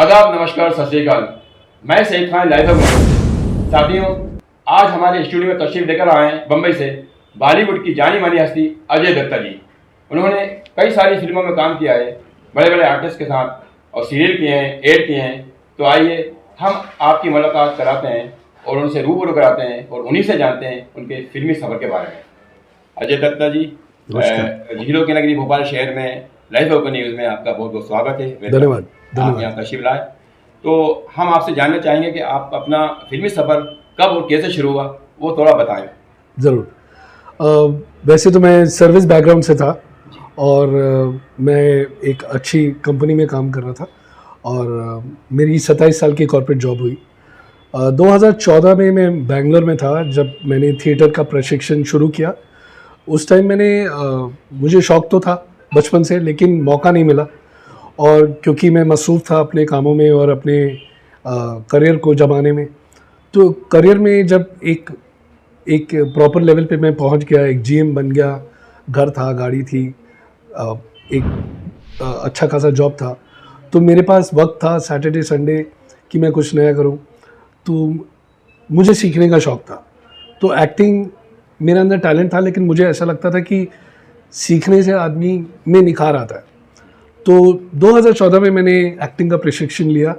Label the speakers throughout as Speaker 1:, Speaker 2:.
Speaker 1: आदाब, नमस्कार, सत श्री अकाल। मैं सईद खान लाइव हूँ। साथियों, आज हमारे स्टूडियो में तशरीफ लेकर आए हैं बम्बई से बॉलीवुड की जानी मानी हस्ती अजय दत्ता जी। उन्होंने कई सारी फिल्मों में काम किया है, बड़े बड़े आर्टिस्ट के साथ, और सीरियल किए हैं, एड किए हैं। तो आइए हम आपकी मुलाकात कराते हैं और उनसे रूबरू कराते हैं और उन्हीं से जानते हैं उनके फिल्मी सफ़र के बारे में। अजय दत्ता जी, हीरो की नगरी भोपाल शहर में लाइव ओपन न्यूज़ में आपका बहुत बहुत स्वागत है।
Speaker 2: धन्यवाद।
Speaker 1: आप यहाँ तशरीफ लाए। तो हम आपसे जानना चाहेंगे कि आप अपना फिल्मी सफ़र कब और कैसे शुरू हुआ, वो थोड़ा बताएं।
Speaker 2: ज़रूर। वैसे तो मैं सर्विस बैकग्राउंड से था और मैं एक अच्छी कंपनी में काम कर रहा था और मेरी 27 साल की कॉर्पोरेट जॉब हुई। 2014 में मैं बेंगलोर में था जब मैंने थिएटर का प्रशिक्षण शुरू किया। उस टाइम मुझे शौक़ तो था बचपन से, लेकिन मौका नहीं मिला, और क्योंकि मैं मसरूफ़ था अपने कामों में और अपने करियर को जमाने में। तो करियर में जब एक प्रॉपर लेवल पे मैं पहुंच गया, एक जीएम बन गया, घर था, गाड़ी थी, एक अच्छा खासा जॉब था, तो मेरे पास वक्त था सैटरडे संडे कि मैं कुछ नया करूं। तो मुझे सीखने का शौक़ था। तो एक्टिंग मेरे अंदर टैलेंट था, लेकिन मुझे ऐसा लगता था कि सीखने से आदमी में निखार आता है। तो 2014 में मैंने एक्टिंग का प्रशिक्षण लिया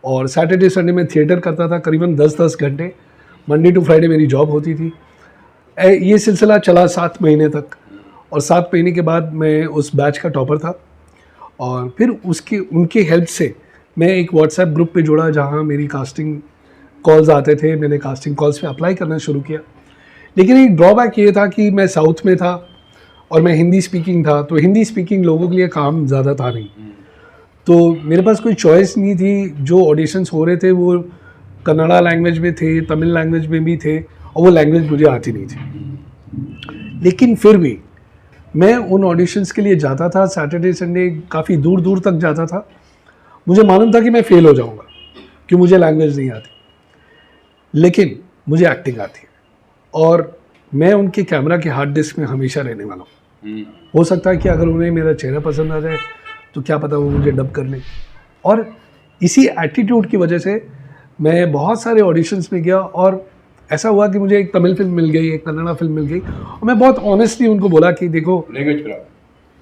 Speaker 2: और सैटरडे संडे में थिएटर करता था, करीबन 10-10 घंटे। मंडे टू फ्राइडे मेरी जॉब होती थी। ये सिलसिला चला 7 महीने तक, और 7 महीने के बाद मैं उस बैच का टॉपर था। और फिर उनके हेल्प से मैं एक व्हाट्सएप ग्रुप पे जुड़ा जहाँ मेरी कास्टिंग कॉल्स आते थे। मैंने कास्टिंग कॉल्स पे अप्लाई करना शुरू किया, लेकिन एक ड्रॉबैक ये था कि मैं साउथ में था और मैं हिंदी स्पीकिंग था, तो हिंदी स्पीकिंग लोगों के लिए काम ज़्यादा था नहीं। तो मेरे पास कोई चॉइस नहीं थी। जो ऑडिशंस हो रहे थे वो कन्नड़ा लैंग्वेज में थे, तमिल लैंग्वेज में भी थे, और वो लैंग्वेज मुझे आती नहीं थी। लेकिन फिर भी मैं उन ऑडिशंस के लिए जाता था, सैटरडे संडे काफ़ी दूर दूर तक जाता था। मुझे मालूम था कि मैं फ़ेल हो जाऊँगा क्योंकि मुझे लैंग्वेज नहीं आती, लेकिन मुझे एक्टिंग आती है, और मैं उनके कैमरा के हार्ड डिस्क में हमेशा रहने वाला हूँ। हो सकता है कि अगर उन्हें मेरा चेहरा पसंद आ जाए तो क्या पता वो मुझे डब कर लें। और इसी एटीट्यूड की वजह से मैं बहुत सारे ऑडिशंस में गया, और ऐसा हुआ कि मुझे एक तमिल फिल्म मिल गई, एक कन्नड़ा फिल्म मिल गई, और मैं बहुत ऑनेस्टली उनको बोला कि देखो,
Speaker 1: लैंग्वेज प्रॉब्लम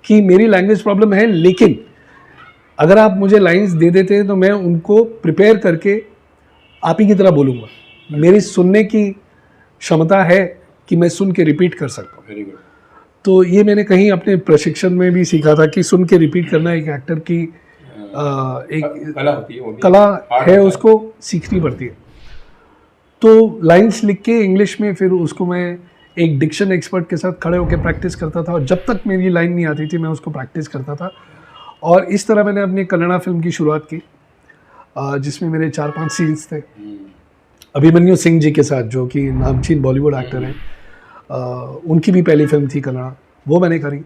Speaker 2: कि मेरी लैंग्वेज प्रॉब्लम है, लेकिन अगर आप मुझे लाइंस दे देते हैं तो मैं उनको प्रिपेयर करके आप ही की तरह बोलूँगा। मेरी सुनने की क्षमता है कि मैं सुन के रिपीट कर सकता हूँ।
Speaker 1: Very good.
Speaker 2: तो ये मैंने कहीं अपने प्रशिक्षण में भी सीखा था कि सुन के रिपीट करना एक एक्टर की एक
Speaker 1: कला होती है, वो भी
Speaker 2: कला
Speaker 1: art
Speaker 2: है,
Speaker 1: होता
Speaker 2: उसको सीखनी पड़ती है। तो लाइंस लिख के इंग्लिश में फिर उसको मैं एक डिक्शन एक्सपर्ट के साथ खड़े होकर प्रैक्टिस करता था, और जब तक मेरी लाइन नहीं आती थी मैं उसको प्रैक्टिस करता था। और इस तरह मैंने अपनी कन्नड़ा फिल्म की शुरुआत की, जिसमें मेरे 4-5 सीन्स थे अभिमन्यु सिंह जी के साथ, जो कि नामचीन बॉलीवुड एक्टर हैं। उनकी भी पहली फिल्म थी कन्नड़ा, वो मैंने करी।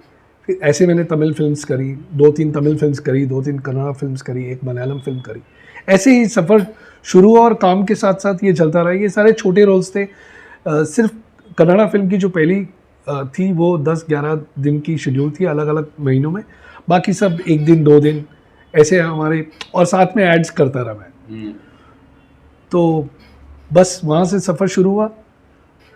Speaker 2: फिर ऐसे मैंने तमिल फिल्म्स करी, 2-3 तमिल फिल्म्स करी, 2-3 कन्नड़ा फिल्म्स करी, एक मलयालम फिल्म करी। ऐसे ही सफ़र शुरू हुआ और काम के साथ साथ ये चलता रहा। ये सारे छोटे रोल्स थे। सिर्फ कन्नड़ा फिल्म की जो पहली थी वो 10-11 दिन की शेड्यूल थी, अलग अलग महीनों में। बाकी सब 1 दिन 2 दिन ऐसे हमारे, और साथ में एड्स करता रहा मैं। तो बस वहाँ से सफ़र शुरू हुआ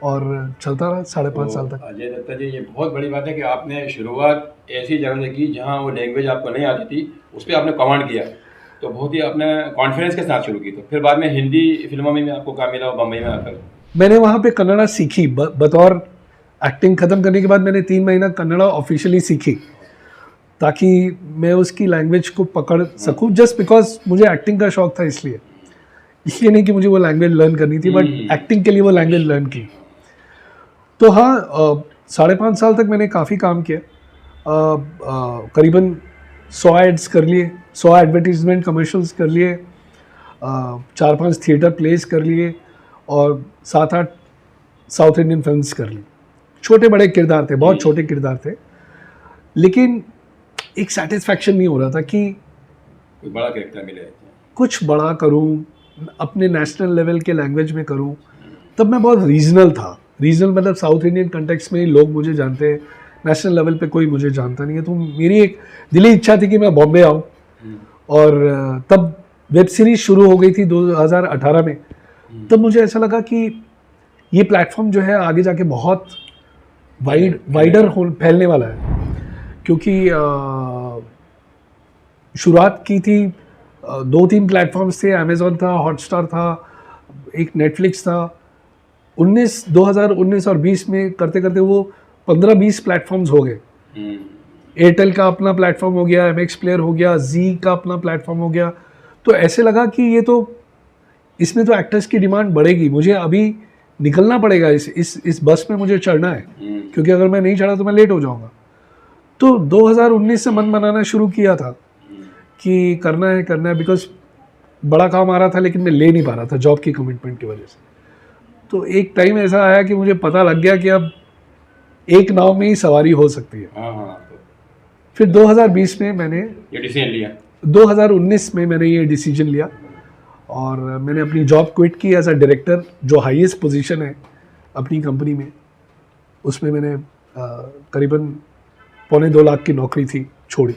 Speaker 2: और चलता रहा 5.5 साल तक।
Speaker 1: अजय दत्ता जी, ये बहुत बड़ी बात है कि आपने शुरुआत ऐसी जगह से की जहाँ वो लैंग्वेज आपको नहीं आती थी, उस पर आपने कमांड किया। तो बहुत ही आपने कॉन्फिडेंस के साथ शुरू की। तो फिर बाद में हिंदी फिल्मों में भी आपको काम मिला बम्बई में आकर?
Speaker 2: मैंने वहाँ पे कन्नड़ा सीखी। बतौर एक्टिंग ख़त्म करने के बाद मैंने 3 महीना कन्नड़ा ऑफिशियली सीखी, ताकि मैं उसकी लैंग्वेज को पकड़ सकूँ। जस्ट बिकॉज मुझे एक्टिंग का शौक़ था, इसलिए नहीं कि मुझे वो लैंग्वेज लर्न करनी थी, बट एक्टिंग के लिए वो लैंग्वेज लर्न की। तो हाँ, 5.5 साल तक मैंने काफ़ी काम किया। करीबन 100 एड्स कर लिए, 100 एडवर्टीजमेंट कमर्शियल्स कर लिए, 4-5 थिएटर प्लेस कर लिए, और 7-8 साउथ इंडियन फिल्म्स कर ली। छोटे बड़े किरदार थे, बहुत छोटे किरदार थे, लेकिन एक सेटिस्फैक्शन नहीं हो रहा था कि
Speaker 1: कोई बड़ा कैरेक्टर मिले,
Speaker 2: कुछ बड़ा करूं, अपने नेशनल लेवल के लैंग्वेज में करूं। तब मैं बहुत रीजनल था। रीजनल मतलब साउथ इंडियन कंटेक्स्ट में ही लोग मुझे जानते हैं, नेशनल लेवल पे कोई मुझे जानता नहीं है। तो मेरी एक दिली इच्छा थी कि मैं बॉम्बे आऊँ, और तब वेब सीरीज शुरू हो गई थी 2018 में, तब मुझे ऐसा लगा कि ये प्लेटफॉर्म जो है आगे जाके बहुत वाइडर फैलने वाला है, क्योंकि शुरुआत की थी 2-3 प्लेटफॉर्म्स थे, अमेज़ॉन था, हॉटस्टार था, एक नेटफ्लिक्स था। 2019 और 20 में करते करते वो 15-20 प्लेटफॉर्म्स हो गए। एयरटेल का अपना प्लेटफॉर्म हो गया, MX प्लेयर हो गया, जी का अपना प्लेटफॉर्म हो गया। तो ऐसे लगा कि ये तो इसमें तो एक्टर्स की डिमांड बढ़ेगी, मुझे अभी निकलना पड़ेगा, इस बस में मुझे चढ़ना है, क्योंकि अगर मैं नहीं चढ़ा तो मैं लेट हो जाऊंगा। तो 2019 से मन बनाना शुरू किया था कि करना है, बिकॉज बड़ा काम आ रहा था लेकिन मैं ले नहीं पा रहा था जॉब की कमिटमेंट की वजह से। तो एक टाइम ऐसा आया कि मुझे पता लग गया कि अब एक नाव में ही सवारी हो सकती है। फिर 2020 में मैंने
Speaker 1: ये डिसीजन लिया,
Speaker 2: 2019 में मैंने ये डिसीजन लिया और मैंने अपनी जॉब क्विट की एज अ डायरेक्टर, जो हाईएस्ट पोजीशन है अपनी कंपनी में। उसमें मैंने करीबन 2.25 लाख की नौकरी थी, छोड़ी।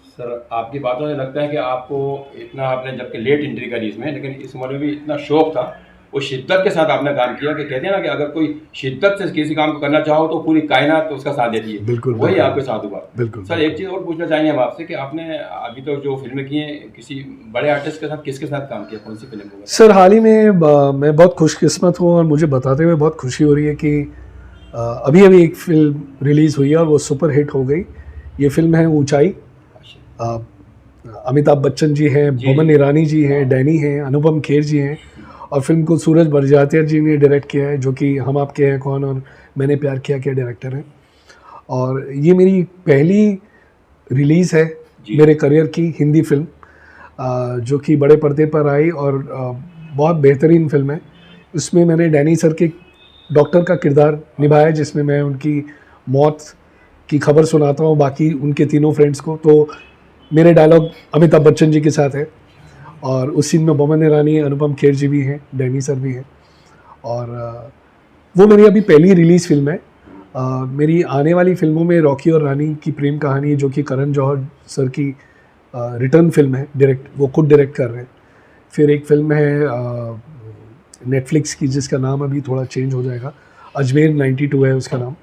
Speaker 1: सर आपकी बातों से लगता है कि आपको इतना, आपने जबकि लेट एंट्री करी इसमें, लेकिन इस उम्र में भी इतना शौक था, वो शिद्दत के साथ आपने काम किया कि कहते हैं ना कि अगर कोई शिद्दत से किसी काम को करना चाहो तो पूरी कायनात तो उसका साथ देती है।
Speaker 2: बिल्कुल,
Speaker 1: वही आपके साथ हुआ।
Speaker 2: बिल्कुल।
Speaker 1: सर एक चीज़ और पूछना चाहेंगे हम आपसे कि आपने अभी तो जो फिल्में की हैं, किसी बड़े आर्टिस्ट के साथ किसके साथ काम किया, कौन सी फिल्म होगा?
Speaker 2: सर हाल ही में मैं बहुत खुशकिस्मत हूँ और मुझे बताते हुए बहुत खुशी हो रही है कि अभी एक फिल्म रिलीज़ हुई है और वो सुपर हिट हो गई। ये फिल्म है ऊंचाई। अमिताभ बच्चन जी हैं, बोमन ईरानी जी हैं, डैनी हैं, अनुपम खेर जी हैं, और फिल्म को सूरज बड़जात्या जी ने डायरेक्ट किया है, जो कि हम आपके हैं कौन और मैंने प्यार किया के डायरेक्टर हैं। और ये मेरी पहली रिलीज़ है मेरे करियर की हिंदी फिल्म, जो कि बड़े पर्दे पर आई और बहुत बेहतरीन फिल्म है। उसमें मैंने डैनी सर के डॉक्टर का किरदार निभाया, जिसमें मैं उनकी मौत की खबर सुनाता हूँ बाकी उनके तीनों फ्रेंड्स को। तो मेरे डायलॉग अमिताभ बच्चन जी के साथ है और उस सीन में बोमन ईरानी, अनुपम खेर जी भी हैं, डैनी सर भी हैं। और वो मेरी अभी पहली रिलीज़ फिल्म है। मेरी आने वाली फिल्मों में रॉकी और रानी की प्रेम कहानी, जो कि करण जौहर सर की रिटर्न फिल्म है, वो खुद डायरेक्ट कर रहे हैं। फिर एक फिल्म है नेटफ्लिक्स की, जिसका नाम अभी थोड़ा चेंज हो जाएगा, अजमेर 92 है उसका नाम।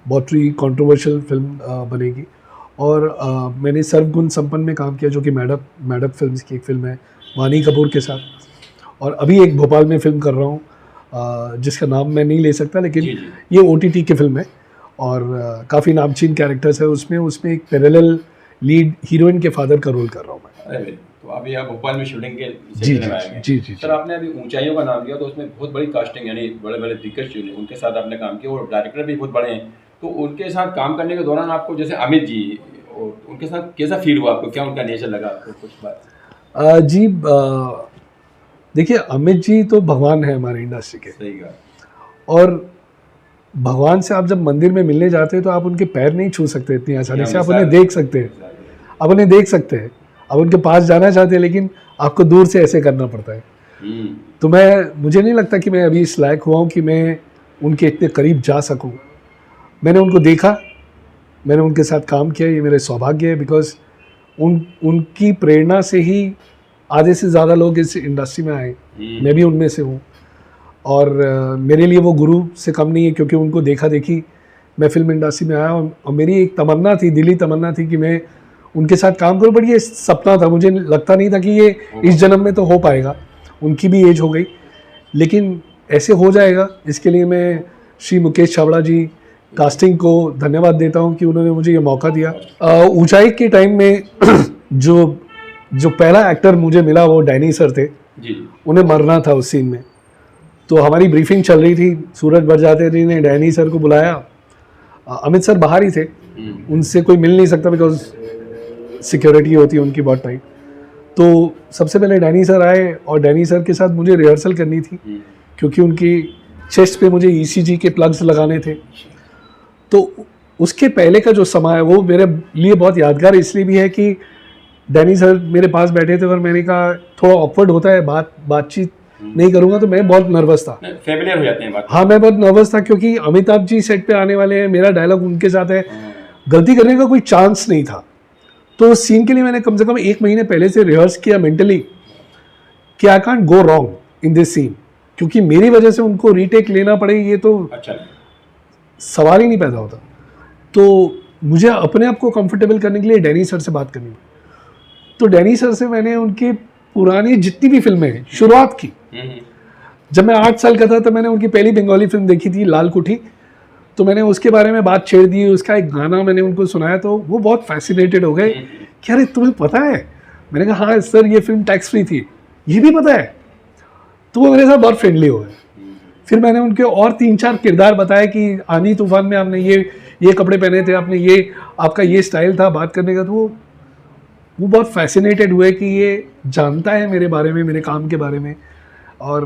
Speaker 2: बहुत ही कॉन्ट्रोवर्शियल फिल्म बनेगी। और मैंने सर्वगुण संपन्न में काम किया, जो कि मैडप फिल्म्स की एक फिल्म है वानी कपूर के साथ। और अभी एक भोपाल में फिल्म कर रहा हूँ जिसका नाम मैं नहीं ले सकता, लेकिन ये OTT की फिल्म है और काफ़ी नामचीन कैरेक्टर्स है उसमें एक पैरेलल लीड हीरोइन के फादर का रोल कर रहा हूँ मैं।
Speaker 1: अरे तो अभी आप भोपाल में शूटिंग के
Speaker 2: जी।
Speaker 1: सर आपने अभी ऊंचाइयों का नाम लिया, तो उसमें बहुत बड़ी कास्टिंग, यानी बड़े बड़े दिग्गज जो हैं उनके साथ आपने काम किया और डायरेक्टर भी बहुत बड़े हैं। तो उनके साथ काम करने के दौरान आपको, जैसे अमित जी, और उनके साथ कैसा फील हुआ आपको, क्या उनका नेचर लगा आपको, कुछ बात?
Speaker 2: जी देखिए, अमित जी तो भगवान है हमारे इंडस्ट्री के।
Speaker 1: सही कहा।
Speaker 2: और भगवान से आप जब मंदिर में मिलने जाते हैं तो आप उनके पैर नहीं छू सकते इतनी आसानी से, आप उन्हें देख सकते हैं, आप उनके पास जाना चाहते हैं, लेकिन आपको दूर से ऐसे करना पड़ता है। तो मुझे नहीं लगता कि मैं अभी इस लायक हुआ हूँ कि मैं उनके इतने करीब जा सकूँ। मैंने उनको देखा, मैंने उनके साथ काम किया, ये मेरे सौभाग्य है, बिकॉज उनकी प्रेरणा से ही आधे से ज़्यादा लोग इस इंडस्ट्री में आए, मैं भी उनमें से हूँ। और मेरे लिए वो गुरु से कम नहीं है, क्योंकि उनको देखा देखी मैं फिल्म इंडस्ट्री में आया और मेरी एक तमन्ना थी, दिली तमन्ना थी कि मैं उनके साथ काम करूँ, बट ये सपना था, मुझे लगता नहीं था कि ये इस जन्म में तो हो पाएगा। उनकी भी एज हो गई, लेकिन ऐसे हो जाएगा। इसके लिए मैं श्री मुकेश छाबड़ा जी कास्टिंग को धन्यवाद देता हूं कि उन्होंने मुझे ये मौका दिया। ऊंचाई के टाइम में जो पहला एक्टर मुझे मिला वो डैनी सर थे
Speaker 1: जी।
Speaker 2: उन्हें मरना था उस सीन में, तो हमारी ब्रीफिंग चल रही थी। सूरज बड़जात्या जी ने डैनी सर को बुलाया, अमित सर बाहर ही थे, उनसे कोई मिल नहीं सकता बिकॉज सिक्योरिटी होती है उनकी बहुत टाइट। तो सबसे पहले डैनी सर आए और डैनी सर के साथ मुझे रिहर्सल करनी थी, क्योंकि उनकी चेस्ट पे मुझे ECG के प्लग्स लगाने थे। तो उसके पहले का जो समय है वो मेरे लिए बहुत यादगार इसलिए भी है कि डैनी सर मेरे पास बैठे थे और मैंने कहा थोड़ा ऑकवर्ड होता है, बातचीत नहीं करूंगा, तो मैं बहुत नर्वस था।
Speaker 1: फैमिलियर हो जाते हैं बात।
Speaker 2: हाँ, मैं बहुत नर्वस था क्योंकि अमिताभ जी सेट पे आने वाले हैं, मेरा डायलॉग उनके साथ है, गलती करने का कोई चांस नहीं था। तो उस सीन के लिए मैंने कम से कम 1 महीने पहले से रिहर्स किया मेंटली कि I can't go wrong in this scene, क्योंकि मेरी वजह से उनको रीटेक लेना पड़े ये तो
Speaker 1: अच्छा नहीं।
Speaker 2: सवाल ही नहीं पैदा होता। तो मुझे अपने आप को कंफर्टेबल करने के लिए डैनी सर से बात करनी पड़ी। तो डैनी सर से मैंने उनकी पुरानी जितनी भी फिल्में हैं शुरुआत की। जब मैं 8 साल का था तो मैंने उनकी पहली बंगाली फिल्म देखी थी लाल कुठी, तो मैंने उसके बारे में बात छेड़ दी, उसका एक गाना मैंने उनको सुनाया तो वो बहुत फैसिनेटेड हो गए कि अरे तुम्हें पता है। मैंने कहा हाँ सर ये फिल्म टैक्स फ्री थी, ये भी पता है। तो वो मेरे साथ बहुत फ्रेंडली हो गए। फिर मैंने उनके और 3-4 किरदार बताए कि आंधी तूफान में आपने ये कपड़े पहने थे, आपने ये आपका ये स्टाइल था बात करने का। तो वो बहुत फैसिनेटेड हुए कि ये जानता है मेरे बारे में, मेरे काम के बारे में। और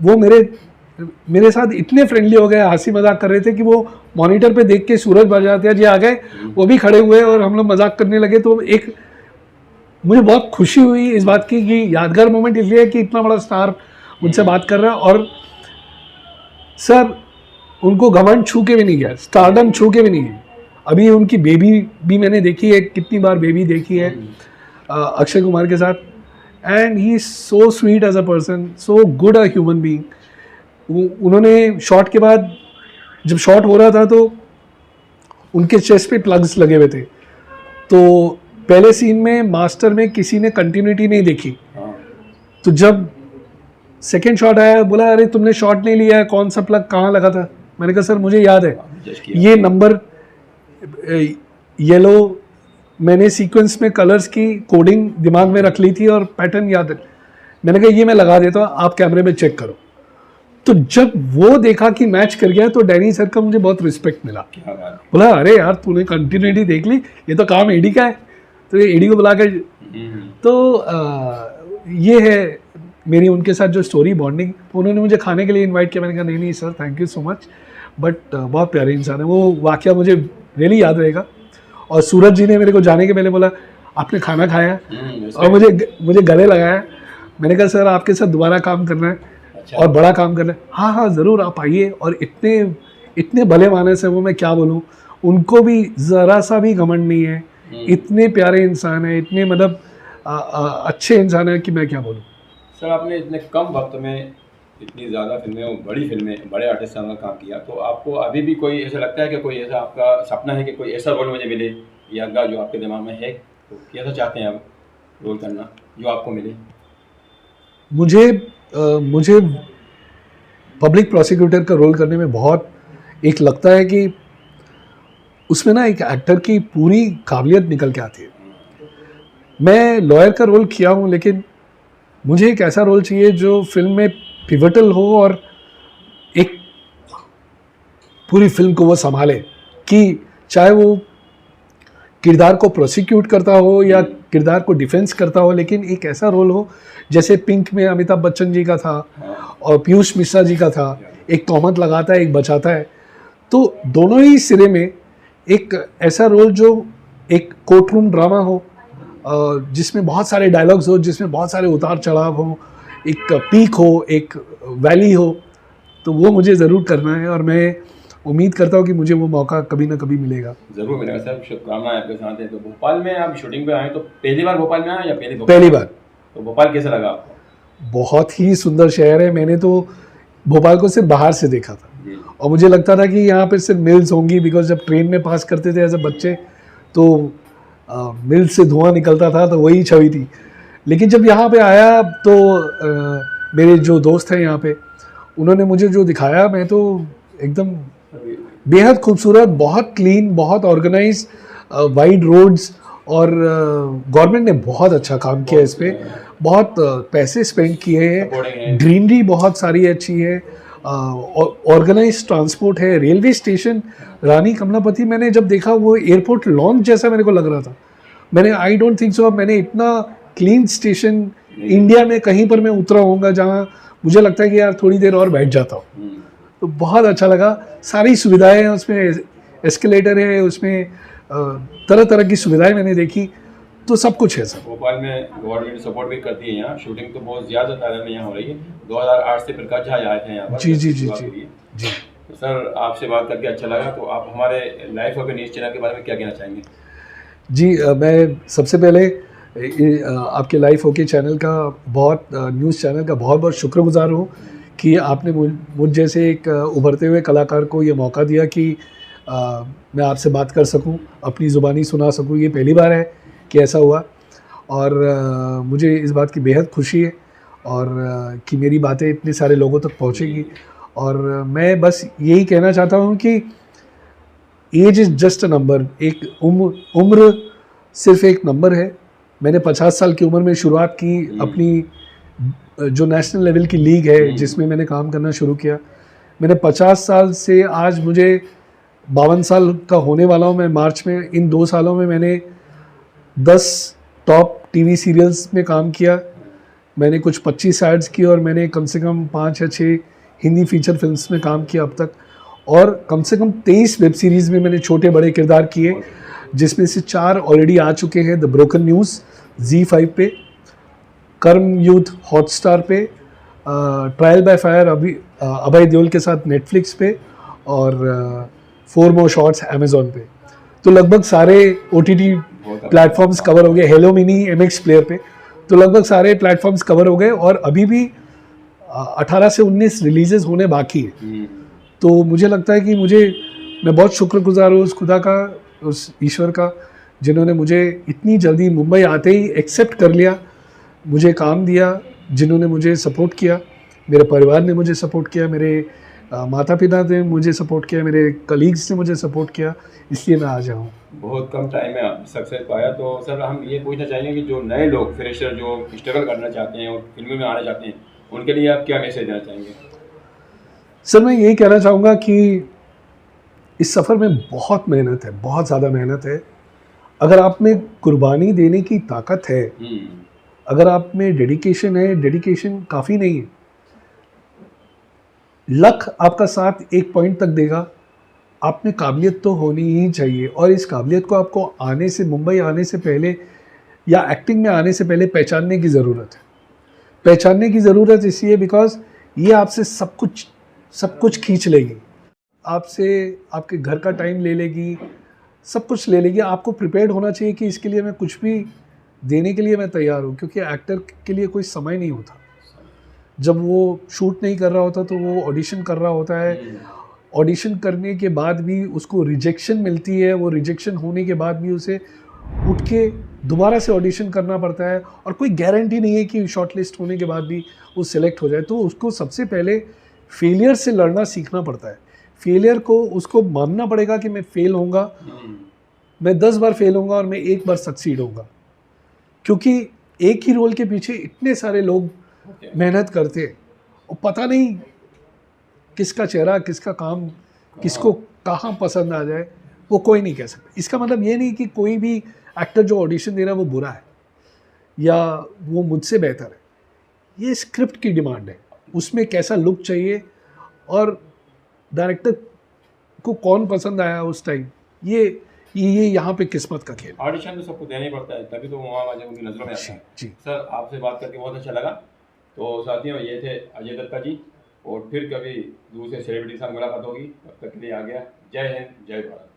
Speaker 2: वो मेरे साथ इतने फ्रेंडली हो गए, हंसी मजाक कर रहे थे कि वो मॉनिटर पे देख के सूरज बरजात्या जी आ गए, वो भी खड़े हुए और हम लोग मजाक करने लगे। तो एक मुझे बहुत खुशी हुई इस बात की कि यादगार मोमेंट इसलिए कि इतना बड़ा स्टार मुझसे बात कर रहा है। और सर उनको घमंड छू के भी नहीं गया, स्टारडम छू के भी नहीं गया। अभी उनकी बेबी भी मैंने देखी है, कितनी बार बेबी देखी है अक्षय कुमार के साथ। And he is so sweet as a person, so good a human being. उन्होंने शॉट के बाद जब शॉट हो रहा था तो उनके चेस्ट पे प्लग्स लगे हुए थे। तो पहले सीन में मास्टर में किसी ने कंटिन्यूटी नहीं देखी, तो जब सेकेंड शॉट आया बोला अरे तुमने शॉट नहीं लिया है, कौन सा प्लग कहाँ लगा था। मैंने कहा सर मुझे याद है, ये नंबर येलो, मैंने सीक्वेंस में कलर्स की कोडिंग दिमाग में रख ली थी और पैटर्न याद है। मैंने कहा ये मैं लगा देता हूँ, आप कैमरे में चेक करो। तो जब वो देखा कि मैच कर गया तो डैनी सर का मुझे बहुत रिस्पेक्ट मिला। बोला अरे यार तूने कंटिन्यूटी देख ली, ये तो काम एडी का है, तो ये एडी को बुला कर। तो ये है मेरी उनके साथ जो स्टोरी बॉन्डिंग। उन्होंने मुझे खाने के लिए इनवाइट किया, मैंने कहा नहीं नहीं sir thank you so much, but बहुत प्यारे इंसान है। वो वाकया मुझे रियली याद रहेगा। और सूरज जी ने मेरे को जाने के पहले बोला आपने खाना खाया और मुझे गले लगाया। मैंने कहा सर आपके साथ दोबारा काम करना है। अच्छा। और बड़ा काम करना है। हाँ हाँ ज़रूर आप आइए। और इतने भले मानस है वो, मैं क्या बोलूँ। उनको भी ज़रा सा भी घमंड नहीं है, इतने प्यारे इंसान है, इतने मतलब अच्छे इंसान है कि मैं क्या बोलूँ।
Speaker 1: सर आपने इतने कम वक्त में इतनी ज़्यादा फिल्में और बड़ी फिल्में बड़े आर्टिस्ट का काम किया, तो आपको अभी भी कोई ऐसा लगता है कि कोई ऐसा आपका सपना है कि कोई ऐसा रोल मुझे मिले यादगार जो आपके दिमाग में है, तो कैसा चाहते हैं आप रोल करना जो आपको मिले?
Speaker 2: मुझे पब्लिक प्रोसिक्यूटर का रोल करने में बहुत एक लगता है कि उसमें ना एक एक्टर की पूरी काबिलियत निकल के आती है। मैं लॉयर का रोल किया हूँ, लेकिन मुझे एक ऐसा रोल चाहिए जो फिल्म में पिवटल हो और एक पूरी फिल्म को वो संभाले, कि चाहे वो किरदार को प्रोसिक्यूट करता हो या किरदार को डिफेंस करता हो, लेकिन एक ऐसा रोल हो जैसे पिंक में अमिताभ बच्चन जी का था और पीयूष मिश्रा जी का था, एक तोहमत लगाता है एक बचाता है। तो दोनों ही सिरे में एक ऐसा रोल जो एक कोर्ट रूम ड्रामा हो, जिसमें बहुत सारे डायलॉग्स हो, जिसमें बहुत सारे उतार चढ़ाव हो, एक पीक हो, एक वैली हो, तो वो मुझे ज़रूर करना है। और मैं उम्मीद करता हूँ कि मुझे वो मौका कभी ना कभी मिलेगा।
Speaker 1: ज़रूर मिलेगा सर, शुभकामनाएं आपके साथ हैं। तो भोपाल में आप शूटिंग पे आए, तो पहली बार भोपाल में आए या पहली
Speaker 2: बार?
Speaker 1: तो भोपाल कैसा लगा आपको?
Speaker 2: बहुत ही सुंदर शहर है। मैंने तो भोपाल को सिर्फ बाहर से देखा था और मुझे लगता था कि यहाँ पर सिर्फ मिल्स होंगी, बिकॉज जब ट्रेन में पास करते थे एज अ बच्चे तो मिल से धुआं निकलता था, तो वही छवि थी। लेकिन जब यहाँ पे आया तो मेरे जो दोस्त हैं यहाँ पे, उन्होंने मुझे जो दिखाया, मैं तो एकदम बेहद खूबसूरत, बहुत क्लीन, बहुत ऑर्गेनाइज, वाइड रोड्स, और गवर्नमेंट ने बहुत अच्छा काम किया इस पर, बहुत पैसे स्पेंड किए हैं, ग्रीनरी बहुत सारी अच्छी है, ऑर्गेनाइज ट्रांसपोर्ट है, रेलवे स्टेशन रानी कमलापति मैंने जब देखा वो एयरपोर्ट लॉन्च जैसा मेरे को लग रहा था। मैंने आई डोंट थिंक सो मैंने इतना क्लीन स्टेशन इंडिया में कहीं पर मैं उतरा होऊंगा जहाँ मुझे लगता है कि यार थोड़ी देर और बैठ जाता हूँ। तो बहुत अच्छा लगा। सारी सुविधाएं हैं उसमें, एस्केलेटर है उसमें, तरह तरह की सुविधाएं मैंने देखी, तो सब कुछ है सर।
Speaker 1: भोपाल में गवर्नमेंट सपोर्ट भी करती है यहाँ, शूटिंग तो बहुत ज़्यादा तादाद में यहाँ हो रही है। 2008 से प्रकाश झा आए थे यहाँ पर।
Speaker 2: जी जी जी जी जी।
Speaker 1: तो सर आपसे बात करके अच्छा लगा। तो आप हमारे लाइफ ऑफ न्यूज़ चैनल के बारे में क्या कहना चाहेंगे?
Speaker 2: जी मैं सबसे पहले आपके लाइफ ओके चैनल का बहुत न्यूज़ चैनल का बहुत बहुत शुक्रगुजार हूँ कि आपने मुझ जैसे एक उभरते हुए कलाकार को ये मौका दिया कि मैं आपसे बात कर सकूं, अपनी ज़ुबानी सुना सकूं। ये पहली बार है कि ऐसा हुआ और मुझे इस बात की बेहद खुशी है और कि मेरी बातें इतने सारे लोगों तक पहुंचेगी। और मैं बस यही कहना चाहता हूं कि age is just a number. एक उम्र सिर्फ एक नंबर है। मैंने 50 साल की उम्र में शुरुआत की अपनी जो नेशनल लेवल की लीग है जिसमें मैंने काम करना शुरू किया। मैंने 50 साल से आज मुझे 52 साल का होने वाला हूँ मैं मार्च में। इन 2 सालों में मैंने 10 टॉप टीवी सीरियल्स में काम किया। मैंने कुछ 25 एड्स की और मैंने कम से कम 5 या 6 हिंदी फीचर फिल्म्स में काम किया अब तक। और कम से कम 23 वेब सीरीज़ में मैंने छोटे बड़े किरदार किए, जिसमें से 4 ऑलरेडी आ चुके हैं। द ब्रोकन न्यूज़ Z5 पे, कर्म यूथ हॉटस्टार पे, trial by fire Abhay Deol के साथ नेटफ्लिक्स पे और 4 मोर शॉट्स अमेजोन पे। तो लगभग सारे OTT प्लेटफॉर्म्स कवर हो गए। हेलो मिनी MX प्लेयर पे तो लगभग सारे प्लेटफॉर्म्स कवर हो गए और अभी भी 18 से 19 रिलीजेस होने बाकी है। तो मुझे लगता है कि मैं बहुत शुक्रगुजार हूँ उस खुदा का, उस ईश्वर का, जिन्होंने मुझे इतनी जल्दी मुंबई आते ही एक्सेप्ट कर लिया, मुझे काम दिया, जिन्होंने मुझे सपोर्ट किया। मेरे परिवार ने मुझे सपोर्ट किया, मेरे माता पिता ने मुझे सपोर्ट किया, मेरे कलीग्स ने मुझे सपोर्ट किया, इसलिए मैं आज आऊँ।
Speaker 1: बहुत कम टाइम में आप सक्सेस पाया। तो सर हम ये पूछना चाहेंगे कि जो नए लोग फ्रेशर जो स्ट्रगल करना चाहते हैं और फिल्मों में आना चाहते हैं, उनके लिए आप क्या मैसेज देना चाहेंगे?
Speaker 2: सर मैं यही कहना चाहूँगा कि इस सफ़र में बहुत मेहनत है, बहुत ज़्यादा मेहनत है। अगर आप में कुर्बानी देने की ताकत है, अगर आप में डेडिकेशन है, डेडिकेशन काफ़ी नहीं है, लक आपका साथ एक पॉइंट तक देगा। आप में काबिलियत तो होनी ही चाहिए और इस काबिलियत को आपको आने से, मुंबई आने से पहले या एक्टिंग में आने से पहले पहचानने की ज़रूरत है। पहचानने की ज़रूरत इसलिए बिकॉज ये आपसे सब कुछ खींच लेगी, आपसे आपके घर का टाइम ले लेगी, सब कुछ ले लेगी। आपको प्रिपेयर्ड होना चाहिए कि इसके लिए मैं कुछ भी देने के लिए मैं तैयार हूँ, क्योंकि एक्टर के लिए कोई समय नहीं होता। जब वो शूट नहीं कर रहा होता तो वो ऑडिशन कर रहा होता है। ऑडिशन करने के बाद भी उसको रिजेक्शन मिलती है, वो रिजेक्शन होने के बाद भी उसे उठ के दोबारा से ऑडिशन करना पड़ता है और कोई गारंटी नहीं है कि शॉर्टलिस्ट होने के बाद भी वो सिलेक्ट हो जाए। तो उसको सबसे पहले फेलियर से लड़ना सीखना पड़ता है। फेलियर को उसको मानना पड़ेगा कि मैं फेल होऊंगा, मैं 10 बार फेल होऊंगा और मैं एक बार सक्सीड होऊंगा, क्योंकि एक ही रोल के पीछे इतने सारे लोग मेहनत करते हैं और पता नहीं किसका चेहरा, किसका काम, किसको कहाँ पसंद आ जाए, वो कोई नहीं कह सकता। इसका मतलब ये नहीं कि कोई भी एक्टर जो ऑडिशन दे रहा है वो बुरा है या वो मुझसे बेहतर है। ये स्क्रिप्ट की डिमांड है, उसमें कैसा लुक चाहिए और डायरेक्टर को कौन पसंद आया उस टाइम, ये यहाँ पे किस्मत का खेल।
Speaker 1: ऑडिशन तो सबको देना ही पड़ता है, तभी तो वहाँ उनकी नज़रों में आता है।
Speaker 2: जी
Speaker 1: सर आपसे बात करके बहुत अच्छा लगा। तो साथियों ये थे अजय दत्ता जी, और फिर कभी दूसरे सेलिब्रिटी के साथ मुलाकात होगी। तब तक के लिए आ गया। जय हिंद, जय भारत।